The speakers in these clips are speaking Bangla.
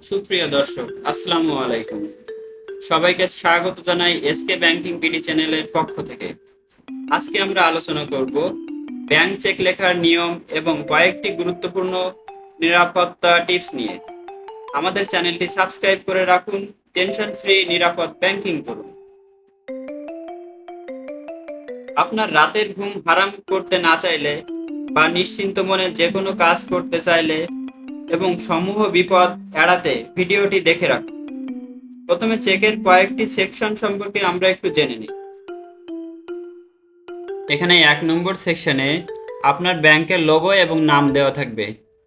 সুপ্রিয় দর্শক, আসসালামু আলাইকুম। সবাইকে স্বাগত জানাই এসকে ব্যাংকিং বিডি চ্যানেলের পক্ষ থেকে। আজকে আমরা আলোচনা করব ব্যাংক চেক লেখার নিয়ম এবং কয়েকটি গুরুত্বপূর্ণ নিরাপত্তা টিপস নিয়ে। আমাদের চ্যানেলটি সাবস্ক্রাইব করে রাখুন। টেনশন ফ্রি নিরাপদ ব্যাংকিং করুন। আপনার রাতের ঘুম হারাম করতে না চাইলে বা নিশ্চিন্ত মনে যে কোনো কাজ করতে চাইলে এবং সমূহ বিপদ এড়াতে ভিডিওটি দেখে রাখুন। প্রথমে চেকের কয়েকটি সেকশন সম্পর্কে আমরা একটু জেনে নিই। এখানে 1 নম্বর সেকশনে আপনার ব্যাংকের লোগো এবং নাম দেওয়া থাকবে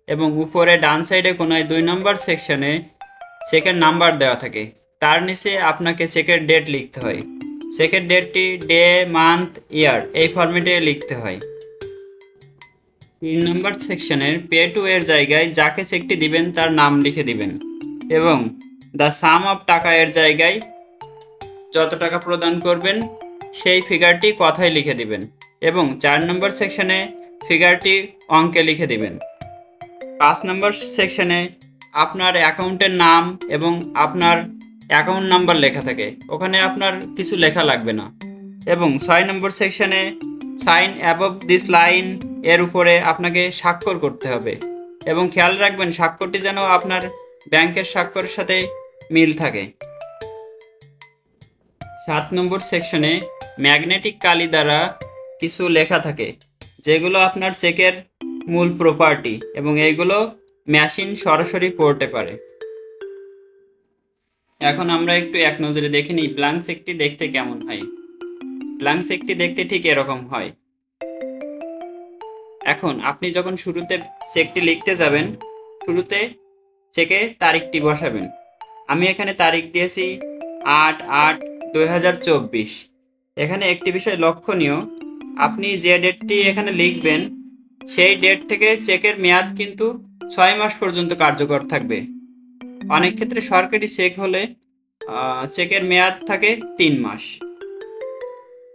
এবং উপরে ডান সাইডে কোনায় 2 নম্বর সেকশনে চেকের নাম্বার দেওয়া থাকে। তার নিচে আপনাকে চেকের ডেট লিখতে হয়। চেকের ডেটটি ডে, মান্থ, ইয়ার এই ফরম্যাটে লিখতে হয়। 3 নম্বর সেকশনের পে টু এর জায়গায় যাকে চেকটি দিবেন তার নাম লিখে দিবেন এবং দ্য সাম অফ টাকা এর জায়গায় যত টাকা প্রদান করবেন সেই ফিগারটি কথায় লিখে দিবেন এবং 4 নম্বর সেকশনে ফিগারটি অঙ্কে লিখে দিবেন। 5 নম্বর সেকশনে আপনার অ্যাকাউন্টের নাম এবং আপনার অ্যাকাউন্ট নাম্বার লেখা থাকে, ওখানে আপনার কিছু লেখা লাগবে না। এবং 6 নম্বর সেকশনে সাইন অ্যাবভ দিস লাইন এর উপরে আপনাকে স্বাক্ষর করতে হবে এবং খেয়াল রাখবেন স্বাক্ষরটি যেন আপনার ব্যাংকের স্বাক্ষরের সাথে মিল থাকে। 7 নম্বর সেকশনে ম্যাগনেটিক কালি দ্বারা কিছু লেখা থাকে যেগুলো আপনার চেকের মূল প্রপার্টি এবং এইগুলো মেশিন সরাসরি পড়তে পারে। এখন আমরা একটু এক নজরে দেখে নিই ব্ল্যাঙ্ক চেকটি দেখতে কেমন হয়। ব্ল্যাঙ্ক চেকটি দেখতে ঠিক এরকম হয়। এখন আপনি যখন শুরুতে চেকটি লিখতে যাবেন, শুরুতে চেকে তারিখটি বসাবেন। আমি এখানে তারিখ দিয়েছি 8/8/2024। এখানে একটি বিষয় লক্ষণীয়, আপনি যে ডেটটি এখানে লিখবেন সেই ডেট থেকে চেকের মেয়াদ কিন্তু 6 মাস পর্যন্ত কার্যকর থাকবে। অনেক ক্ষেত্রে সরকারি চেক হলে চেকের মেয়াদ থাকে 3 মাস।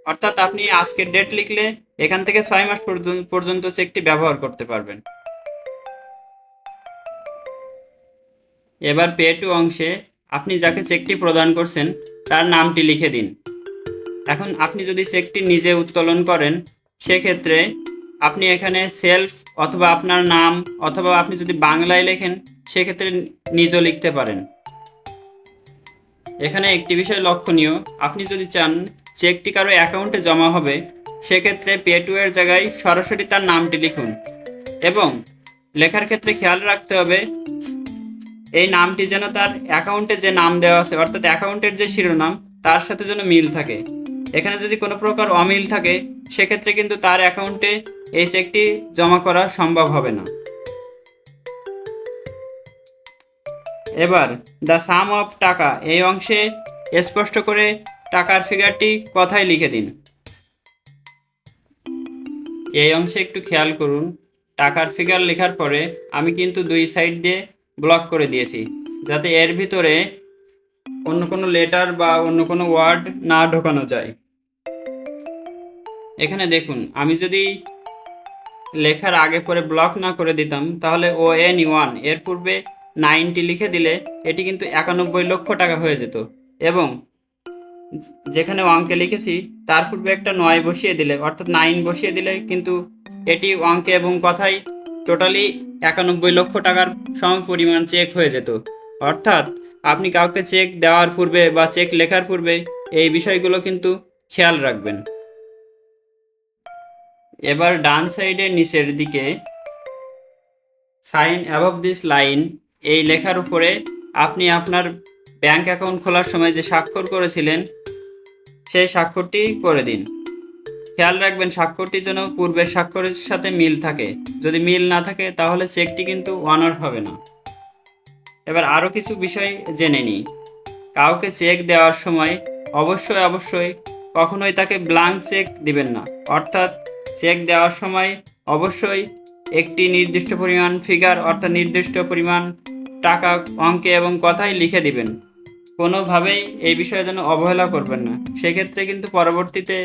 অর্থাৎ আপনি আজকের ডেট লিখলে এখান থেকে 6 মাস পর্যন্ত চেকটি ব্যবহার করতে পারবেন। এবার পে টু অংশে আপনি যাকে চেকটি প্রদান করছেন তার নামটি লিখে দিন। এখন আপনি যদি চেকটি নিজে উত্তোলন করেন সেক্ষেত্রে আপনি এখানে সেলফ অথবা আপনার নাম অথবা আপনি যদি বাংলায় লেখেন সেক্ষেত্রে নিজও লিখতে পারেন। এখানে একটি বিষয় লক্ষণীয়, আপনি যদি চান চেকটি কারো অ্যাকাউন্টে জমা হবে সেক্ষেত্রে পে টু এর জায়গায় সরাসরি তার নামটি লিখুন এবং লেখার ক্ষেত্রে খেয়াল রাখতে হবে এই নামটি যেন তার অ্যাকাউন্টে যে নাম দেওয়া আছে অর্থাৎ অ্যাকাউন্টের যে শিরোনাম তার সাথে যেন মিল থাকে। এখানে যদি কোনো প্রকার অমিল থাকে সেক্ষেত্রে কিন্তু তার অ্যাকাউন্টে এই চেকটি জমা করা সম্ভব হবে না। এবার দ্য সাম অফ টাকা এই অংশে স্পষ্ট করে টাকার ফিগারটি কথায় লিখে দিন। এই অংশে একটু খেয়াল করুন, টাকার ফিগার লেখার পরে আমি কিন্তু 2 সাইড দিয়ে ব্লক করে দিয়েছি যাতে এর ভিতরে অন্য কোনো লেটার বা অন্য কোনো ওয়ার্ড না ঢোকানো যায়। এখানে দেখুন, আমি যদি লেখার আগে পরে ব্লক না করে দিতাম তাহলে ON1 এর পূর্বে 90 লিখে দিলে এটি কিন্তু 91 লক্ষ টাকা হয়ে যেত এবং যেখানে অঙ্কে লিখেছি তার পূর্বে একটা 9 বসিয়ে দিলে অর্থাৎ 9 বসিয়ে দিলে কিন্তু এটি অঙ্কে এবং কথায় টোটালি 91 লক্ষ টাকার সম পরিমাণ চেক হয়ে যেত। অর্থাৎ আপনি কাউকে চেক দেওয়ার পূর্বে বা চেক লেখার পূর্বে এই বিষয়গুলো কিন্তু খেয়াল রাখবেন। এবার ডান সাইডের নিচের দিকে সাইন অ্যাবভ দিস লাইন এই লেখার উপরে আপনি আপনার ব্যাংক অ্যাকাউন্ট খোলার সময় যে স্বাক্ষর করেছিলেন সেই স্বাক্ষরটি করে দিন। খেয়াল রাখবেন স্বাক্ষরটি যেন পূর্বের স্বাক্ষরের সাথে মিল থাকে, যদি মিল না থাকে তাহলে চেকটি কিন্তু অনার হবে না। এবার আরও কিছু বিষয় জেনে নিই। কাউকে চেক দেওয়ার সময় অবশ্যই অবশ্যই কখনোই তাকে ব্ল্যাঙ্ক চেক দিবেন না, অর্থাৎ চেক দেওয়ার সময় অবশ্যই একটি নির্দিষ্ট পরিমাণ ফিগার অর্থাৎ নির্দিষ্ট পরিমাণ টাকা অঙ্কে এবং কথায় লিখে দিবেন। কোনোভাবেই এই বিষয়ে যেন অবহেলা করবেন না, সেক্ষেত্রে কিন্তু পরবর্তীতে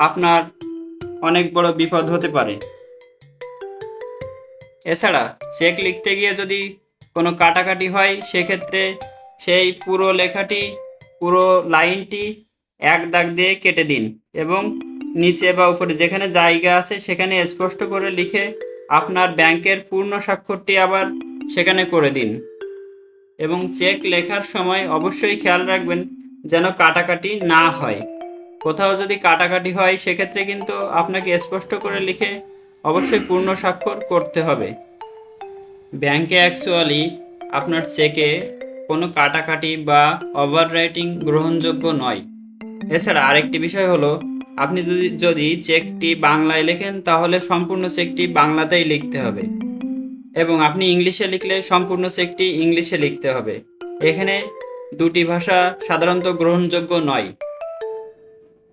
আপনার অনেক বড় বিপদ হতে পারে। এছাড়া চেক লিখতে গিয়ে যদি কোনো কাটাকাটি হয় সেক্ষেত্রে সেই পুরো লেখাটি, পুরো লাইনটি এক দাগ দিয়ে কেটে দিন এবং নিচে বা উপরে যেখানে জায়গা আছে সেখানে স্পষ্ট করে লিখে আপনার ব্যাংকের পূর্ণ স্বাক্ষরটি আবার সেখানে করে দিন। এবং চেক লেখার সময় অবশ্যই খেয়াল রাখবেন যেন কাটাকাটি না হয়। কোথাও যদি কাটাকাটি হয় সেক্ষেত্রে কিন্তু আপনাকে স্পষ্ট করে লিখে অবশ্যই পূর্ণ স্বাক্ষর করতে হবে। ব্যাংকে অ্যাকচুয়ালি আপনার চেকে কোনো কাটাকাটি বা ওভাররাইটিং গ্রহণযোগ্য নয়। এছাড়া আরেকটি বিষয় হলো, আপনি যদি চেকটি বাংলায় লেখেন তাহলে সম্পূর্ণ চেকটি বাংলাতেই লিখতে হবে এবং আপনি ইংলিশে লিখলে সম্পূর্ণ চেকটি ইংলিশে লিখতে হবে। এখানে দুটি ভাষা সাধারণত গ্রহণযোগ্য নয়।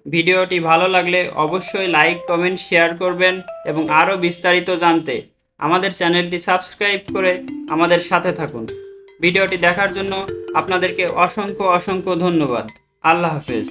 ভিডিওটি ভালো লাগলে অবশ্যই লাইক, কমেন্ট, শেয়ার করবেন এবং আরও বিস্তারিত জানতে আমাদের চ্যানেলটি সাবস্ক্রাইব করে আমাদের সাথে থাকুন। ভিডিওটি দেখার জন্য আপনাদেরকে অসংখ্য ধন্যবাদ। আল্লাহ হাফেজ।